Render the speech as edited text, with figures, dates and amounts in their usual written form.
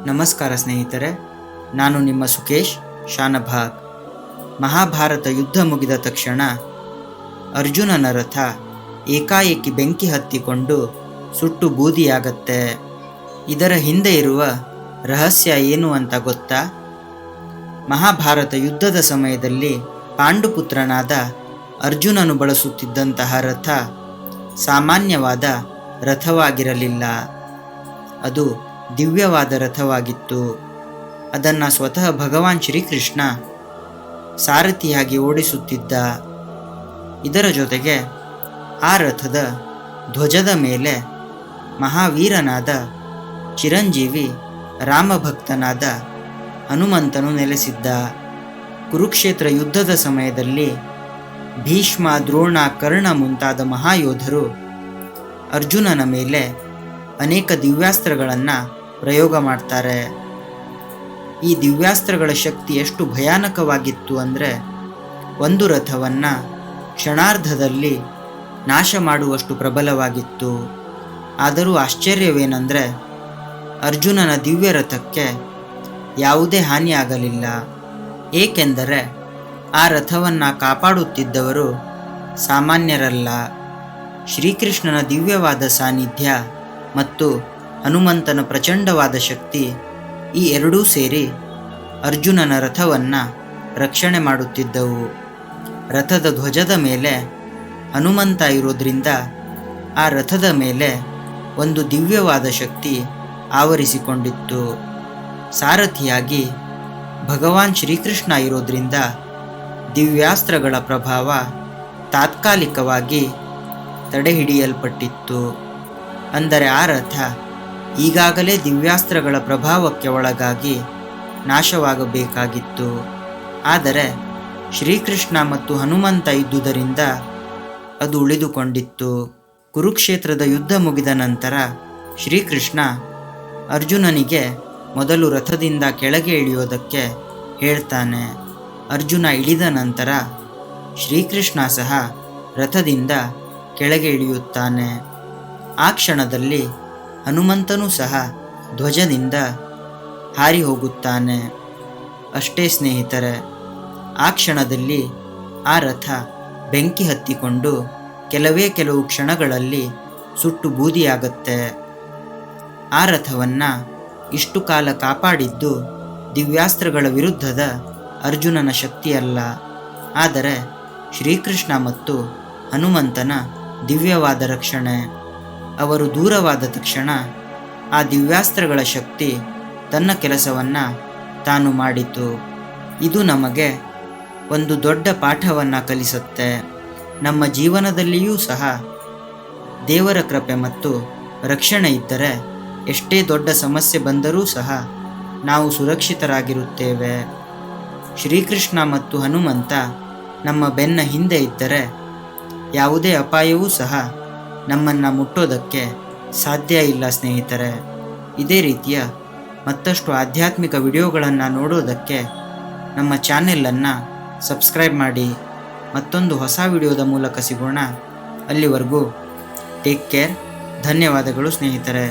ನಮಸ್ಕಾರ ಸ್ನೇಹಿತರೆ, ನಾನು ನಿಮ್ಮ ಸುಕೇಶ್ ಶಾನಭಾಗ್. ಮಹಾಭಾರತ ಯುದ್ಧ ಮುಗಿದ ತಕ್ಷಣ ಅರ್ಜುನನ ರಥ ಏಕಾಏಕಿ ಬೆಂಕಿ ಹತ್ತಿಕೊಂಡು ಸುಟ್ಟು ಬೂದಿಯಾಗತ್ತೆ. ಇದರ ಹಿಂದೆ ಇರುವ ರಹಸ್ಯ ಏನು ಅಂತ ಗೊತ್ತಾ? ಮಹಾಭಾರತ ಯುದ್ಧದ ಸಮಯದಲ್ಲಿ ಪಾಂಡುಪುತ್ರನಾದ ಅರ್ಜುನನು ಬಳಸುತ್ತಿದ್ದಂತಹ ರಥ ಸಾಮಾನ್ಯವಾದ ರಥವಾಗಿರಲಿಲ್ಲ. ಅದು ದಿವ್ಯವಾದ ರಥವಾಗಿತ್ತು. ಅದನ್ನು ಸ್ವತಃ ಭಗವಾನ್ ಶ್ರೀಕೃಷ್ಣ ಸಾರಥಿಯಾಗಿ ಓಡಿಸುತ್ತಿದ್ದ. ಇದರ ಜೊತೆಗೆ ಆ ರಥದ ಧ್ವಜದ ಮೇಲೆ ಮಹಾವೀರನಾದ ಚಿರಂಜೀವಿ ರಾಮಭಕ್ತನಾದ ಹನುಮಂತನು ನೆಲೆಸಿದ್ದ. ಕುರುಕ್ಷೇತ್ರ ಯುದ್ಧದ ಸಮಯದಲ್ಲಿ ಭೀಷ್ಮ, ದ್ರೋಣ, ಕರ್ಣ ಮುಂತಾದ ಮಹಾಯೋಧರು ಅರ್ಜುನನ ಮೇಲೆ ಅನೇಕ ದಿವ್ಯಾಸ್ತ್ರಗಳನ್ನು ಪ್ರಯೋಗ ಮಾಡ್ತಾರೆ. ಈ ದಿವ್ಯಾಸ್ತ್ರಗಳ ಶಕ್ತಿ ಎಷ್ಟು ಭಯಾನಕವಾಗಿತ್ತು ಅಂದರೆ ಒಂದು ರಥವನ್ನು ಕ್ಷಣಾರ್ಧದಲ್ಲಿ ನಾಶ ಮಾಡುವಷ್ಟು ಪ್ರಬಲವಾಗಿತ್ತು. ಆದರೂ ಆಶ್ಚರ್ಯವೇನೆಂದರೆ ಅರ್ಜುನನ ದಿವ್ಯ ರಥಕ್ಕೆ ಯಾವುದೇ ಹಾನಿಯಾಗಲಿಲ್ಲ. ಏಕೆಂದರೆ ಆ ರಥವನ್ನು ಕಾಪಾಡುತ್ತಿದ್ದವರು ಸಾಮಾನ್ಯರಲ್ಲ. ಶ್ರೀಕೃಷ್ಣನ ದಿವ್ಯವಾದ ಸಾನ್ನಿಧ್ಯ ಮತ್ತು ಹನುಮಂತನ ಪ್ರಚಂಡವಾದ ಶಕ್ತಿ ಈ ಎರಡೂ ಸೇರಿ ಅರ್ಜುನನ ರಥವನ್ನು ರಕ್ಷಣೆ ಮಾಡುತ್ತಿದ್ದವು. ರಥದ ಧ್ವಜದ ಮೇಲೆ ಹನುಮಂತ ಇರೋದ್ರಿಂದ ಆ ರಥದ ಮೇಲೆ ಒಂದು ದಿವ್ಯವಾದ ಶಕ್ತಿ ಆವರಿಸಿಕೊಂಡಿತ್ತು. ಸಾರಥಿಯಾಗಿ ಭಗವಾನ್ ಶ್ರೀಕೃಷ್ಣ ಇರೋದ್ರಿಂದ ದಿವ್ಯಾಸ್ತ್ರಗಳ ಪ್ರಭಾವ ತಾತ್ಕಾಲಿಕವಾಗಿ ತಡೆಹಿಡಿಯಲ್ಪಟ್ಟಿತ್ತು. ಅಂದರೆ ಆ ರಥ ಈಗಾಗಲೇ ದಿವ್ಯಾಸ್ತ್ರಗಳ ಪ್ರಭಾವಕ್ಕೆ ಒಳಗಾಗಿ ನಾಶವಾಗಬೇಕಾಗಿತ್ತು. ಆದರೆ ಶ್ರೀಕೃಷ್ಣ ಮತ್ತು ಹನುಮಂತ ಇದ್ದುದರಿಂದ ಅದು ಉಳಿದುಕೊಂಡಿತ್ತು. ಕುರುಕ್ಷೇತ್ರದ ಯುದ್ಧ ಮುಗಿದ ನಂತರ ಶ್ರೀಕೃಷ್ಣ ಅರ್ಜುನನಿಗೆ ಮೊದಲು ರಥದಿಂದ ಕೆಳಗೆ ಇಳಿಯೋದಕ್ಕೆ ಹೇಳ್ತಾನೆ. ಅರ್ಜುನ ಇಳಿದ ನಂತರ ಶ್ರೀಕೃಷ್ಣ ಸಹ ರಥದಿಂದ ಕೆಳಗೆ ಇಳಿಯುತ್ತಾನೆ. ಆ ಕ್ಷಣದಲ್ಲಿ ಹನುಮಂತನೂ ಸಹ ಧ್ವಜದಿಂದ ಹಾರಿ ಹೋಗುತ್ತಾನೆ. ಅಷ್ಟೇ ಸ್ನೇಹಿತರೆ, ಆ ಕ್ಷಣದಲ್ಲಿ ಆ ರಥ ಬೆಂಕಿ ಹತ್ತಿಕೊಂಡು ಕೆಲವು ಕ್ಷಣಗಳಲ್ಲಿ ಸುಟ್ಟು ಬೂದಿಯಾಗತ್ತೆ. ಆ ರಥವನ್ನು ಇಷ್ಟು ಕಾಲ ಕಾಪಾಡಿದ್ದು ದಿವ್ಯಾಸ್ತ್ರಗಳ ವಿರುದ್ಧದ ಅರ್ಜುನನ ಶಕ್ತಿಯಲ್ಲ, ಆದರೆ ಶ್ರೀಕೃಷ್ಣ ಮತ್ತು ಹನುಮಂತನ ದಿವ್ಯವಾದ ರಕ್ಷಣೆ. ಅವರು ದೂರವಾದ ತಕ್ಷಣ ಆ ದಿವ್ಯಾಸ್ತ್ರಗಳ ಶಕ್ತಿ ತನ್ನ ಕೆಲಸವನ್ನು ತಾನು ಮಾಡಿತು. ಇದು ನಮಗೆ ಒಂದು ದೊಡ್ಡ ಪಾಠವನ್ನು ಕಲಿಸುತ್ತೆ. ನಮ್ಮ ಜೀವನದಲ್ಲಿಯೂ ಸಹ ದೇವರ ಕೃಪೆ ಮತ್ತು ರಕ್ಷಣೆ ಇದ್ದರೆ ಎಷ್ಟೇ ದೊಡ್ಡ ಸಮಸ್ಯೆ ಬಂದರೂ ಸಹ ನಾವು ಸುರಕ್ಷಿತರಾಗಿರುತ್ತೇವೆ. ಶ್ರೀಕೃಷ್ಣ ಮತ್ತು ಹನುಮಂತ ನಮ್ಮ ಬೆನ್ನ ಹಿಂದೆ ಇದ್ದರೆ ಯಾವುದೇ ಅಪಾಯವೂ ಸಹ ನಮ್ಮನ್ನು ಮುಟ್ಟೋದಕ್ಕೆ ಸಾಧ್ಯ ಇಲ್ಲ ಸ್ನೇಹಿತರೆ. ಇದೇ ರೀತಿಯ ಮತ್ತಷ್ಟು ಆಧ್ಯಾತ್ಮಿಕ ವಿಡಿಯೋಗಳನ್ನು ನೋಡೋದಕ್ಕೆ ನಮ್ಮ ಚಾನೆಲನ್ನು ಸಬ್ಸ್ಕ್ರೈಬ್ ಮಾಡಿ. ಮತ್ತೊಂದು ಹೊಸ ವಿಡಿಯೋದ ಮೂಲಕ ಸಿಗೋಣ. ಅಲ್ಲಿವರೆಗೂ ಟೇಕ್ ಕೇರ್. ಧನ್ಯವಾದಗಳು ಸ್ನೇಹಿತರೆ.